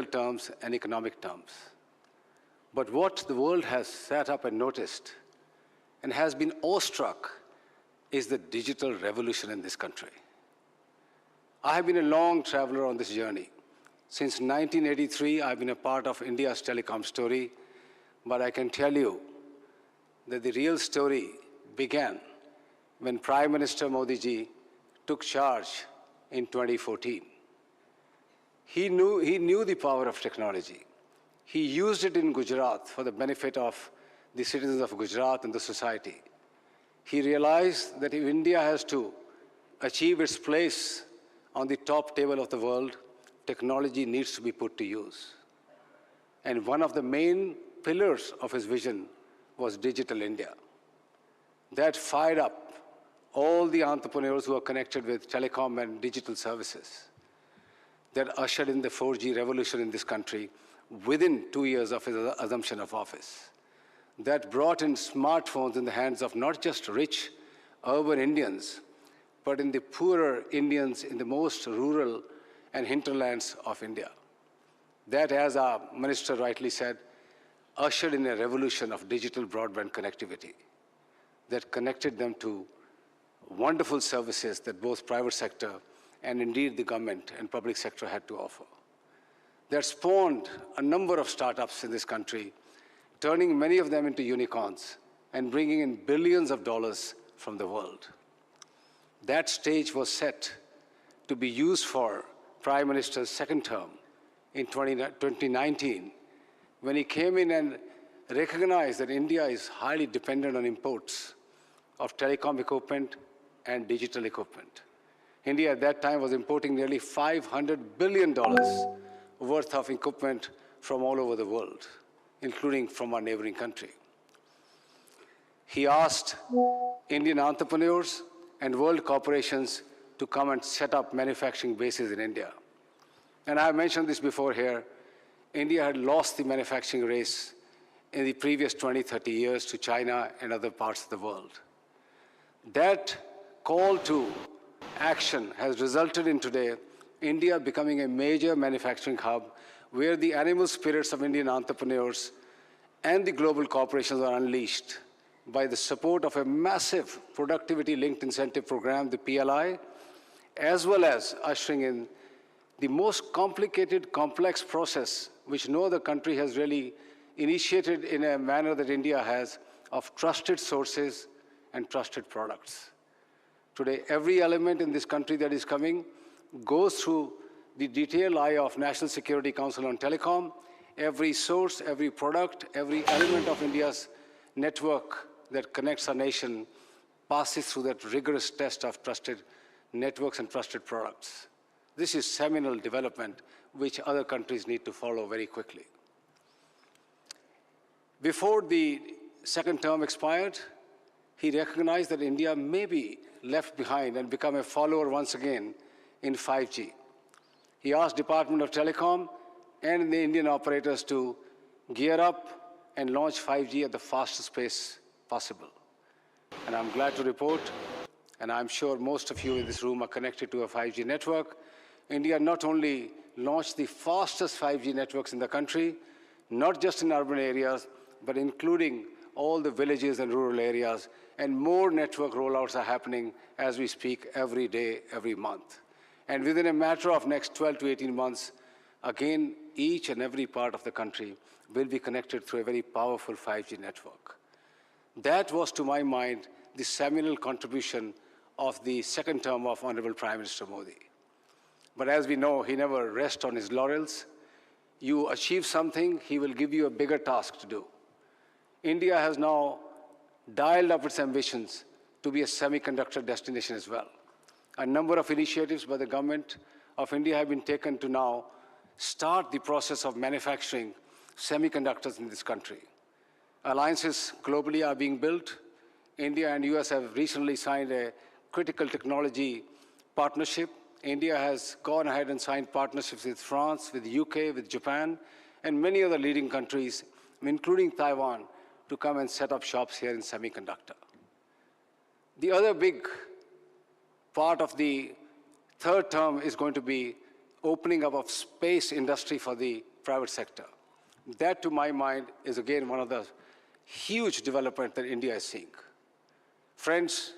terms and economic terms. But what the world has sat up and noticed and has been awestruck is the digital revolution in this country. I have been a long traveler on this journey. Since 1983, I've been a part of India's telecom story, but I can tell you that the real story began when Prime Minister Modi ji took charge in 2014. He knew the power of technology. He used it in Gujarat for the benefit of the citizens of Gujarat and the society. He realized that if India has to achieve its place on the top table of the world, technology needs to be put to use. And one of the main pillars of his vision was Digital India. That fired up all the entrepreneurs who are connected with telecom and digital services. That ushered in the 4G revolution in this country within 2 years of his assumption of office. That brought in smartphones in the hands of not just rich urban Indians, but in the poorer Indians in the most rural and hinterlands of India. That, as our minister rightly said, ushered in a revolution of digital broadband connectivity that connected them to wonderful services that both private sector and indeed the government and public sector had to offer. That spawned a number of startups in this country, turning many of them into unicorns and bringing in billions of dollars from the world. That stage was set to be used for Prime Minister's second term in 2019, when he came in and recognized that India is highly dependent on imports of telecom equipment and digital equipment. India at that time was importing nearly $500 billion worth of equipment from all over the world, including from our neighboring country. He asked Indian entrepreneurs and world corporations to come and set up manufacturing bases in India. And I have mentioned this before here, India had lost the manufacturing race in the previous 20, 30 years to China and other parts of the world. That call to action has resulted in today India becoming a major manufacturing hub where the animal spirits of Indian entrepreneurs and the global corporations are unleashed by the support of a massive productivity-linked incentive program, the PLI, as well as ushering in the most complicated, complex process which no other country has really initiated in a manner that India has, of trusted sources and trusted products. Today, every element in this country that is coming goes through the detailed eye of National Security Council on Telecom. Every source, every product, every element of India's network that connects our nation passes through that rigorous test of trusted networks and trusted products. This is seminal development which other countries need to follow very quickly. Before the second term expired, he recognized that India may be left behind and become a follower once again in 5G. He asked Department of Telecom and the Indian operators to gear up and launch 5G at the fastest pace possible. And I'm glad to report, and I'm sure most of you in this room are connected to a 5G network, India not only launched the fastest 5G networks in the country, not just in urban areas, but including all the villages and rural areas, and more network rollouts are happening as we speak every day, every month. And within a matter of next 12 to 18 months, again, each and every part of the country will be connected through a very powerful 5G network. That was, to my mind, the seminal contribution of the second term of Honorable Prime Minister Modi. But as we know, he never rests on his laurels. You achieve something, he will give you a bigger task to do. India has now dialed up its ambitions to be a semiconductor destination as well. A number of initiatives by the government of India have been taken to now start the process of manufacturing semiconductors in this country. Alliances globally are being built. India and US have recently signed a critical technology partnership. India has gone ahead and signed partnerships with France, with the UK, with Japan, and many other leading countries, including Taiwan, to come and set up shops here in semiconductor. The other big part of the third term is going to be opening up of space industry for the private sector. That, to my mind, is again one of the huge developments that India is seeing. Friends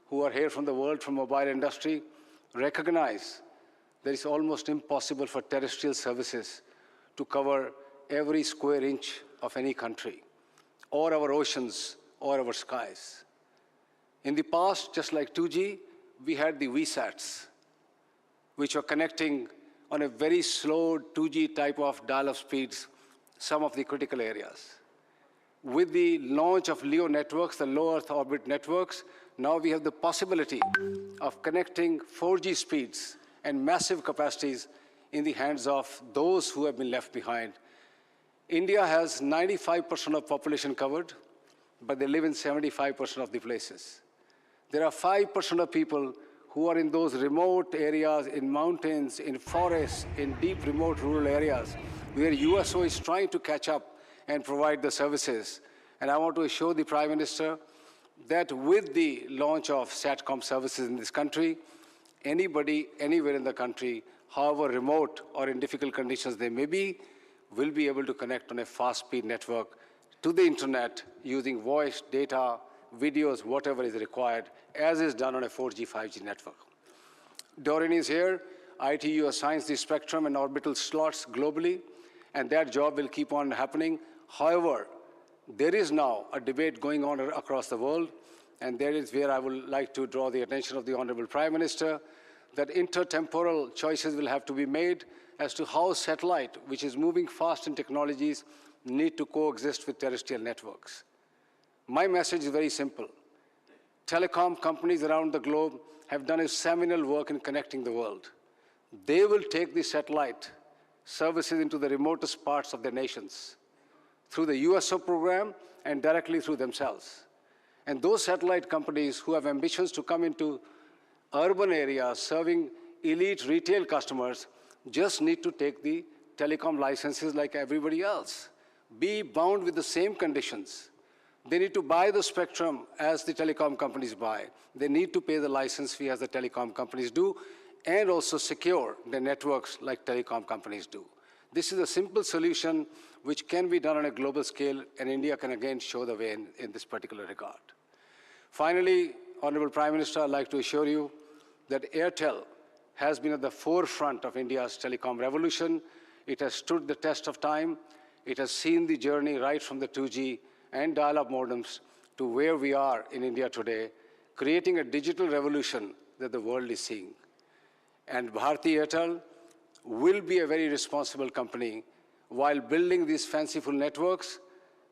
who are here from the world, from mobile industry, recognize that it's almost impossible for terrestrial services to cover every square inch of any country, or our oceans, or our skies. In the past, just like 2G, we had the VSATs, which were connecting on a very slow 2G type of dial-up speeds some of the critical areas. With the launch of LEO networks, the low Earth orbit networks, now we have the possibility of connecting 4G speeds and massive capacities in the hands of those who have been left behind. India has 95% of population covered, but they live in 75% of the places. There are 5% of people who are in those remote areas, in mountains, in forests, in deep remote rural areas, where USO is trying to catch up and provide the services. And I want to assure the Prime Minister that with the launch of SATCOM services in this country, anybody, anywhere in the country, however remote or in difficult conditions they may be, will be able to connect on a fast-speed network to the internet using voice, data, videos, whatever is required, as is done on a 4G, 5G network. Doreen is here. ITU assigns the spectrum and orbital slots globally, and that job will keep on happening. However, there is now a debate going on across the world, and that is where I would like to draw the attention of the Honorable Prime Minister, that intertemporal choices will have to be made as to how satellite, which is moving fast in technologies, need to coexist with terrestrial networks. My message is very simple. Telecom companies around the globe have done a seminal work in connecting the world. They will take the satellite services into the remotest parts of their nations through the USO program and directly through themselves. And those satellite companies who have ambitions to come into urban areas serving elite retail customers just need to take the telecom licenses like everybody else, be bound with the same conditions. They need to buy the spectrum as the telecom companies buy. They need to pay the license fee as the telecom companies do, and also secure the networks like telecom companies do. This is a simple solution which can be done on a global scale, and India can again show the way in this particular regard. Finally, Honorable Prime Minister, I'd like to assure you that Airtel has been at the forefront of India's telecom revolution. It has stood the test of time. It has seen the journey right from the 2G and dial-up modems to where we are in India today, creating a digital revolution that the world is seeing. And Bharti Airtel will be a very responsible company. While building these fanciful networks,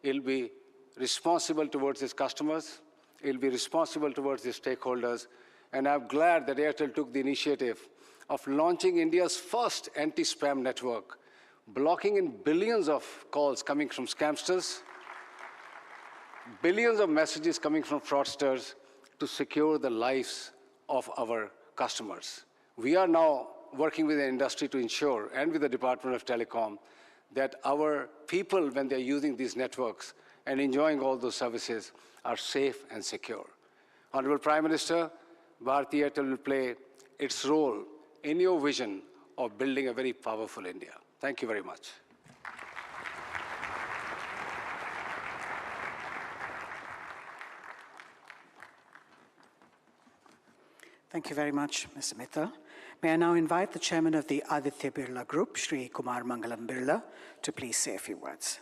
it'll be responsible towards its customers, it'll be responsible towards its stakeholders, and I'm glad that Airtel took the initiative of launching India's first anti-spam network, blocking in billions of calls coming from scamsters, billions of messages coming from fraudsters to secure the lives of our customers. We are now working with the industry to ensure, and with the Department of Telecom, that our people, when they're using these networks and enjoying all those services, are safe and secure. Honorable Prime Minister, Bharti Airtel will play its role in your vision of building a very powerful India. Thank you very much. Thank you very much, Mr. Mittal. May I now invite the chairman of the Aditya Birla Group, Shri Kumar Mangalam Birla, to please say a few words.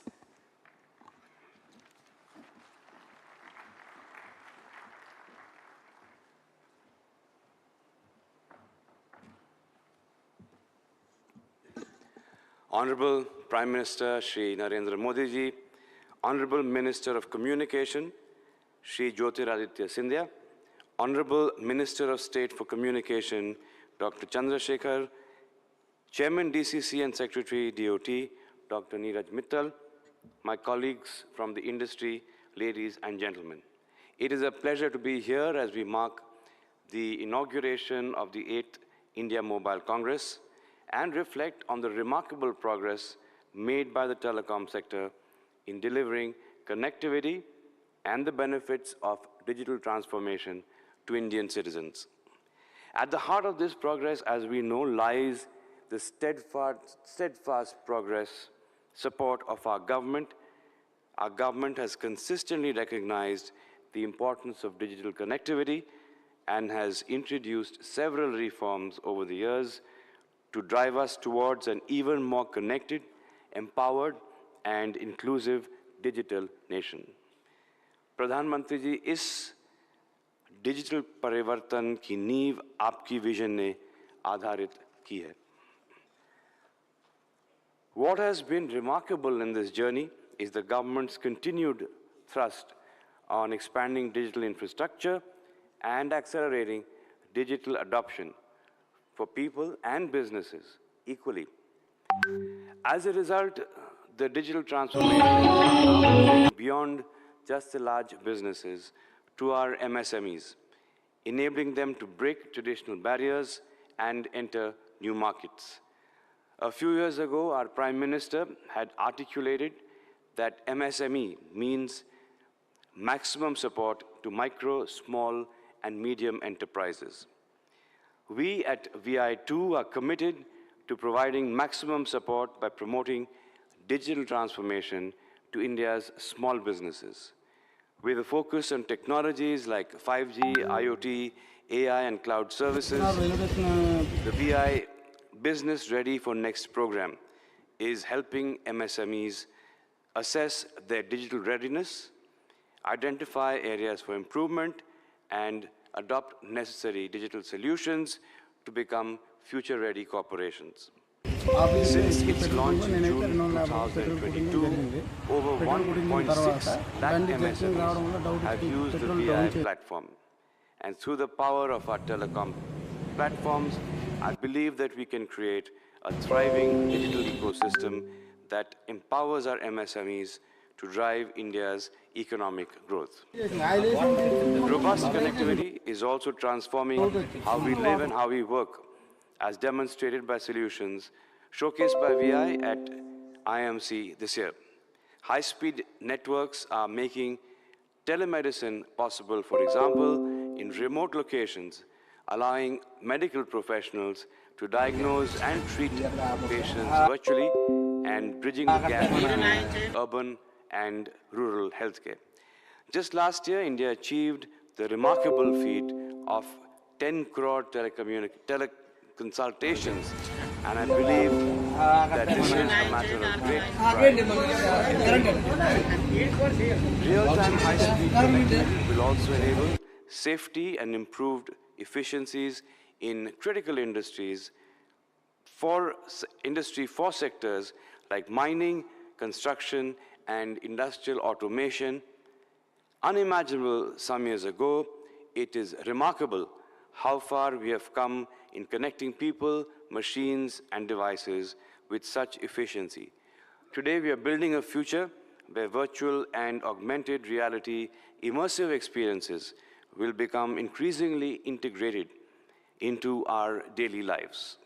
Honorable Prime Minister Shri Narendra Modi ji, Honorable Minister of Communication Shri Jyotiraditya Scindia, Honorable Minister of State for Communication Dr. Chandrasekhar, Chairman DCC and Secretary DOT Dr. Neeraj Mittal, my colleagues from the industry, ladies and gentlemen. It is a pleasure to be here as we mark the inauguration of the 8th India Mobile Congress and reflect on the remarkable progress made by the telecom sector in delivering connectivity and the benefits of digital transformation to Indian citizens. At the heart of this progress, as we know, lies the steadfast progress support of our government has consistently recognized the importance of digital connectivity and has introduced several reforms over the years to drive us towards an even more connected, empowered, and inclusive digital nation. Pradhan Mantri ji, इस digital परिवर्तन की नींव आपकी vision ने आधारित की है. What has been remarkable in this journey is the government's continued thrust on expanding digital infrastructure and accelerating digital adoption for people and businesses equally. As a result, the digital transformation is now moving beyond just the large businesses to our MSMEs, enabling them to break traditional barriers and enter new markets. A few years ago, our Prime Minister had articulated that MSME means maximum support to micro, small, and medium enterprises. We at VI2 are committed to providing maximum support by promoting digital transformation to India's small businesses. With a focus on technologies like 5G, IoT, AI, and cloud services, the VI Business Ready for Next program is helping MSMEs assess their digital readiness, identify areas for improvement, and adopt necessary digital solutions to become future-ready corporations. Since its launch in June 2022, over 1.6 lakh MSMEs have used the VI platform. And through the power of our telecom platforms, I believe that we can create a thriving digital ecosystem that empowers our MSMEs to drive India's economic growth. Robust connectivity is also transforming how we live and how we work, as demonstrated by solutions showcased by VI at IMC this year. High-speed networks are making telemedicine possible, for example, in remote locations, allowing medical professionals to diagnose and treat patients virtually and bridging the gap between urban and rural healthcare. Just last year, India achieved the remarkable feat of 10 crore teleconsultations, and I believe that this is a matter of great pride. Real-time high-speed connectivity will also enable safety and improved efficiencies in critical industries for sectors like mining, construction, and industrial automation. Unimaginable some years ago, it is remarkable how far we have come in connecting people, machines, and devices with such efficiency. Today, we are building a future where virtual and augmented reality immersive experiences will become increasingly integrated into our daily lives.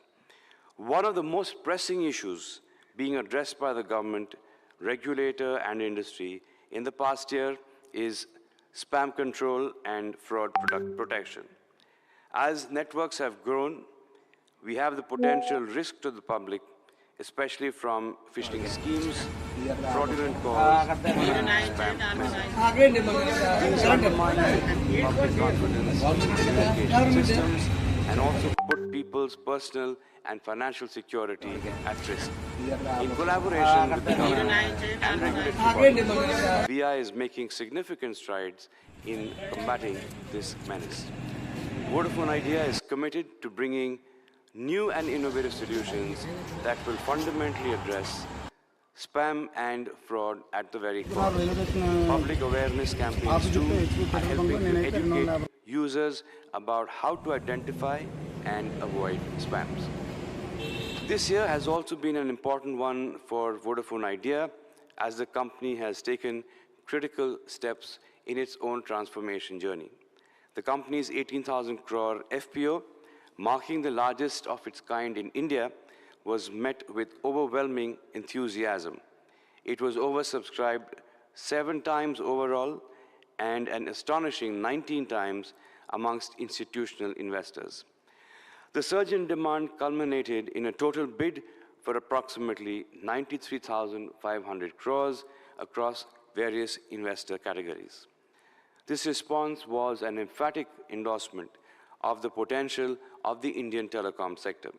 One of the most pressing issues being addressed by the government, regulator, and industry in the past year is spam control and fraud protection. As networks have grown, we have the potential risk to the public, especially from phishing schemes, fraudulent calls, and spam messages. These undermine public confidence in communication systems and also put people's personal and financial security at risk. In collaboration with the government and regulatory bodies, VI is making significant strides in combating this menace. Vodafone Idea is committed to bringing new and innovative solutions that will fundamentally address spam and fraud at the very core. Public awareness campaigns too are helping to educate users about how to identify and avoid spams. This year has also been an important one for Vodafone Idea, as the company has taken critical steps in its own transformation journey. The company's 18,000 crore FPO, marking the largest of its kind in India, was met with overwhelming enthusiasm. It was oversubscribed 7 times overall and an astonishing 19 times amongst institutional investors. The surge in demand culminated in a total bid for approximately 93,500 crores across various investor categories. This response was an emphatic endorsement of the potential of the Indian telecom sector.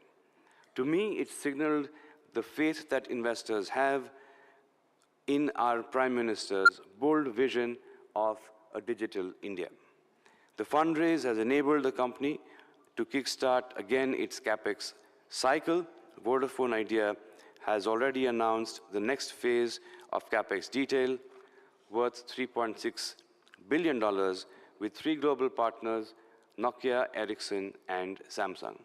To me, it signaled the faith that investors have in our Prime Minister's bold vision of a digital India. The fundraise has enabled the company to kickstart again its capex cycle. Vodafone Idea has already announced the next phase of capex detail worth $3.6 billion with 3 global partners, Nokia, Ericsson, and Samsung.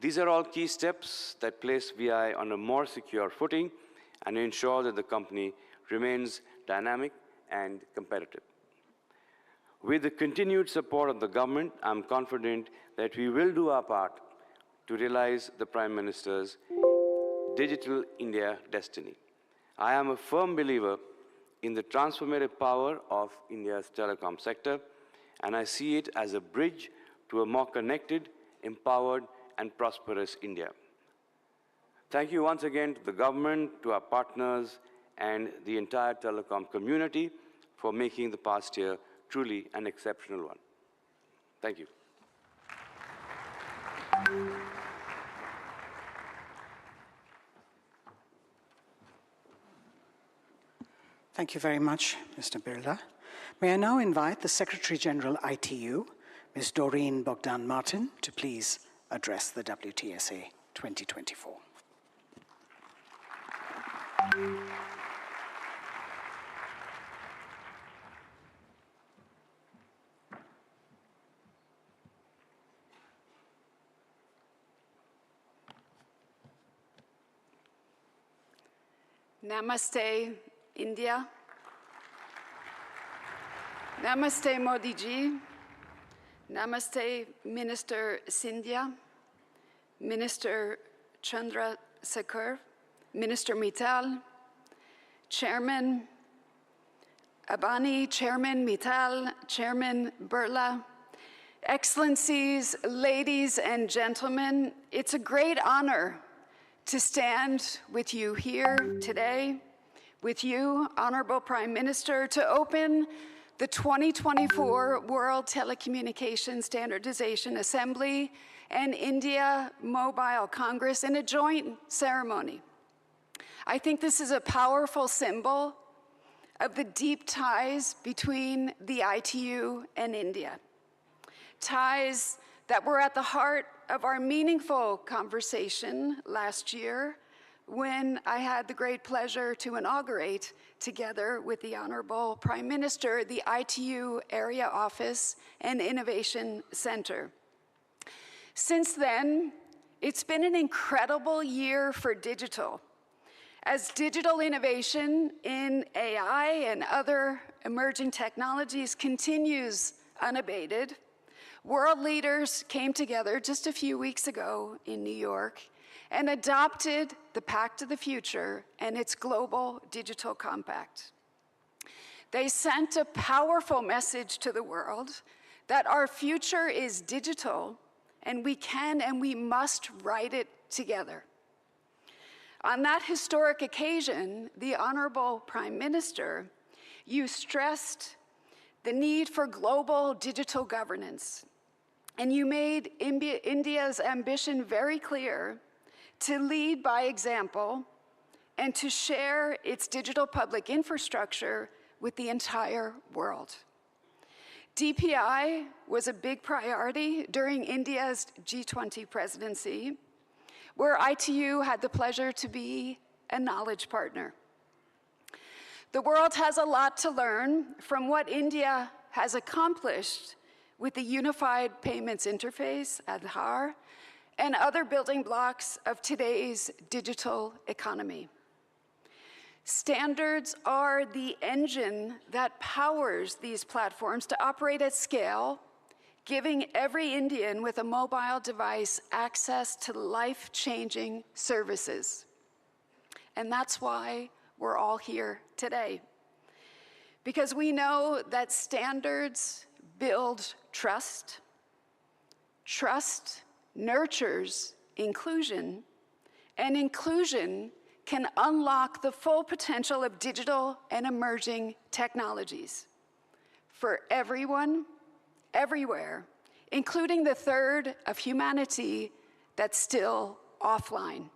These are all key steps that place VI on a more secure footing and ensure that the company remains dynamic and competitive. With the continued support of the government, I'm confident that we will do our part to realize the Prime Minister's Digital India destiny. I am a firm believer in the transformative power of India's telecom sector, and I see it as a bridge to a more connected, empowered, and prosperous India. Thank you once again to the government, to our partners, and the entire telecom community for making the past year truly an exceptional one. Thank you. Thank you very much, Mr. Birla. May I now invite the Secretary General ITU, Ms. Doreen Bogdan-Martin, to please address the WTSA 2024. Namaste, India. Namaste, Modi ji. Namaste, Minister Scindia, Minister Chandrasekhar, Minister Mittal, Chairman Abani, Chairman Mittal, Chairman Birla, Excellencies, ladies and gentlemen, it's a great honor to stand with you here today, with you, Honorable Prime Minister, to open the 2024 World Telecommunication Standardization Assembly and India Mobile Congress in a joint ceremony. I think this is a powerful symbol of the deep ties between the ITU and India. Ties that were at the heart of our meaningful conversation last year when I had the great pleasure to inaugurate, together with the Honorable Prime Minister, the ITU Area Office and Innovation Center. Since then, it's been an incredible year for digital. As digital innovation in AI and other emerging technologies continues unabated, world leaders came together just a few weeks ago in New York and adopted the Pact of the Future and its Global Digital Compact. They sent a powerful message to the world that our future is digital and we can and we must write it together. On that historic occasion, the Honorable Prime Minister, you stressed the need for global digital governance, and you made India's ambition very clear to lead by example and to share its digital public infrastructure with the entire world. DPI was a big priority during India's G20 presidency, where ITU had the pleasure to be a knowledge partner. The world has a lot to learn from what India has accomplished with the Unified Payments Interface, Aadhaar, and other building blocks of today's digital economy. Standards are the engine that powers these platforms to operate at scale, giving every Indian with a mobile device access to life-changing services. And that's why we're all here today. Because we know that standards build trust. Trust nurtures inclusion, and inclusion can unlock the full potential of digital and emerging technologies for everyone, everywhere, including the third of humanity that's still offline.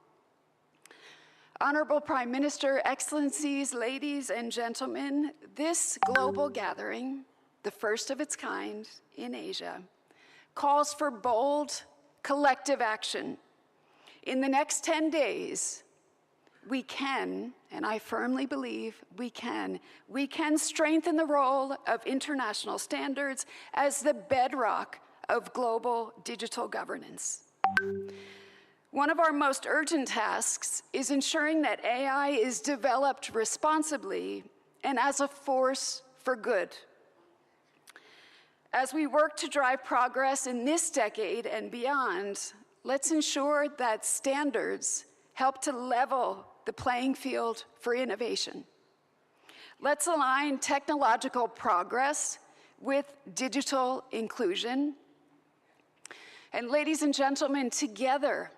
Honorable Prime Minister, Excellencies, ladies and gentlemen, this global gathering, the first of its kind in Asia, calls for bold, collective action. In the next 10 days, we can, and I firmly believe we can strengthen the role of international standards as the bedrock of global digital governance. One of our most urgent tasks is ensuring that AI is developed responsibly and as a force for good. As we work to drive progress in this decade and beyond, let's ensure that standards help to level the playing field for innovation. Let's align technological progress with digital inclusion. And ladies and gentlemen, together,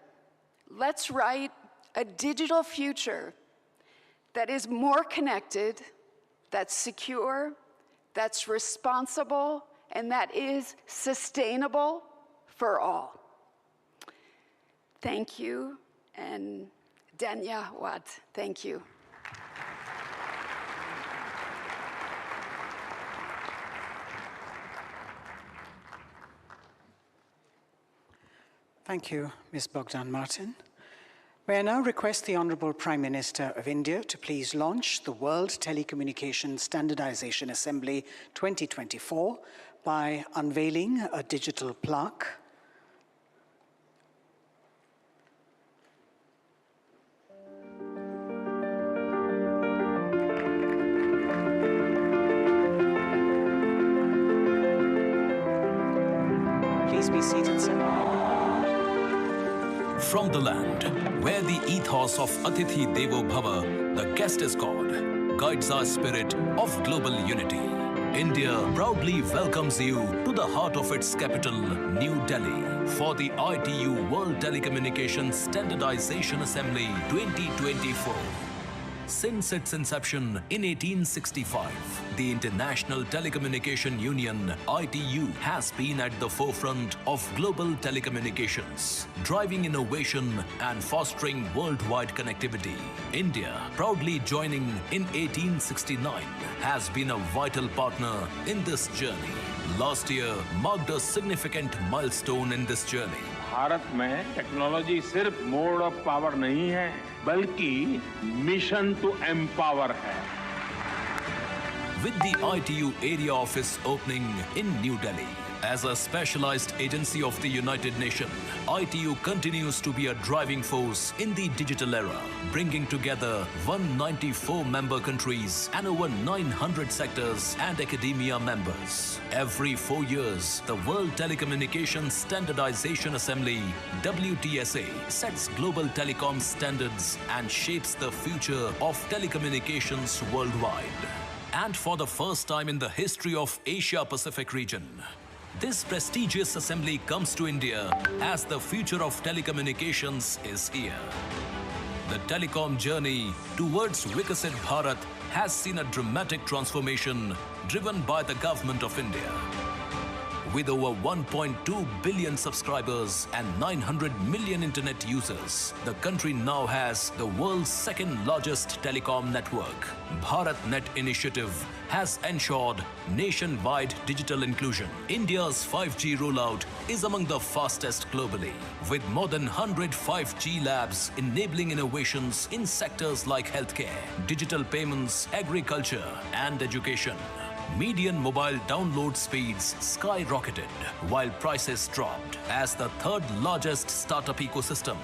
let's write a digital future that is more connected, that's secure, that's responsible, and that is sustainable for all. Thank you, and dhanyawad. Thank you. Thank you, Ms. Bogdan Martin. May I now request the Honourable Prime Minister of India to please launch the World Telecommunication Standardization Assembly 2024 by unveiling a digital plaque. Please be seated, sir. From the land where the ethos of Atithi Devo Bhava, the guest is God, guides our spirit of global unity. India proudly welcomes you to the heart of its capital, New Delhi, for the ITU World Telecommunication Standardization Assembly 2024. Since its inception in 1865, the International Telecommunication Union, ITU, has been at the forefront of global telecommunications, driving innovation and fostering worldwide connectivity. India, proudly joining in 1869, has been a vital partner in this journey. Last year marked a significant milestone in this journey. Bharat में technology सिर्फ mode of power नहीं है, बल्कि mission to empower है. With the ITU area office opening in New Delhi, as a specialized agency of the United Nations, ITU continues to be a driving force in the digital era, bringing together 194 member countries and over 900 sectors and academia members. Every 4 years, the World Telecommunication Standardization Assembly, WTSA, sets global telecom standards and shapes the future of telecommunications worldwide. And for the first time in the history of Asia-Pacific region, this prestigious assembly comes to India as the future of telecommunications is here. The telecom journey towards Viksit Bharat has seen a dramatic transformation driven by the government of India. With over 1.2 billion subscribers and 900 million internet users, the country now has the world's second largest telecom network. BharatNet initiative has ensured nationwide digital inclusion. India's 5G rollout is among the fastest globally, with more than 100 5G labs enabling innovations in sectors like healthcare, digital payments, agriculture, and education. Median mobile download speeds skyrocketed, while prices dropped. As the third largest startup ecosystem,